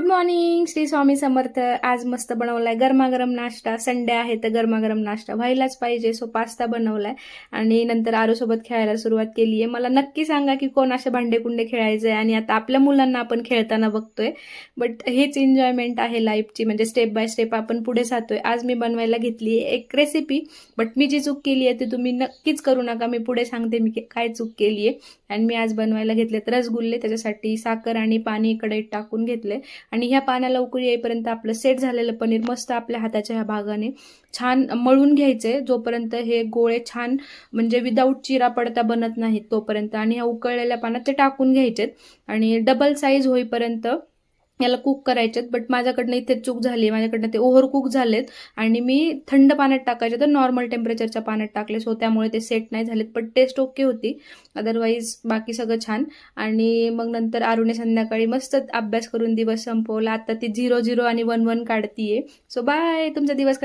Morning, Shri Swami Samarth. आज मस्त बनवलाय गरमागरम नाश्ता. संडे आहे तर गरमागरम नाश्ता व्हायलाच पाहिजे. सो पास्ता बनवलाय आणि नंतर आरूसोबत खेळायला सुरुवात केली आहे. मला नक्की सांगा की कोण असे भांडेकुंडे खेळायचे आणि आता आपल्या मुलांना आपण खेळताना बघतोय. बट हेच एन्जॉयमेंट आहे लाईफची, म्हणजे स्टेप बाय स्टेप आपण पुढे जातोय. आज मी बनवायला घेतली एक रेसिपी, बट मी जी चूक केली आहे ती तुम्ही नक्कीच करू नका. मी पुढे सांगते मी काय चूक केली आहे. आणि मी आज बनवायला घेतलेत रसगुल्ले. त्याच्यासाठी साखर आणि पाणी कढईत टाकून घेतले आणि ह्या पाण्याला उकळी येईपर्यंत आपलं सेट झालेलं पनीर मस्त आपल्या हाताच्या ह्या भागाने छान मळून घ्यायचे, जोपर्यंत हे गोळे छान म्हणजे विदाऊट चिरा पडता बनत नाहीत तोपर्यंत. आणि ह्या उकळलेल्या पाण्यात ते टाकून घ्यायचेत आणि डबल साईज होईपर्यंत याला कुक करायचेत. बट माझ्याकडनं इथे चूक झाली, माझ्याकडनं ते ओव्हर कुक झालेत आणि मी थंड पाण्यात टाकायचे तर नॉर्मल टेम्परेचरच्या पाण्यात टाकले. सो त्यामुळे ते सेट नाही झालेत, पण टेस्ट ओके होती. अदरवाईज बाकी सगळं छान. आणि मग नंतर आरूने संध्याकाळी मस्त अभ्यास करून दिवस संपवला. आता ती 0 0 आणि 1 1 काढतीये. सो बाय, तुमचा दिवस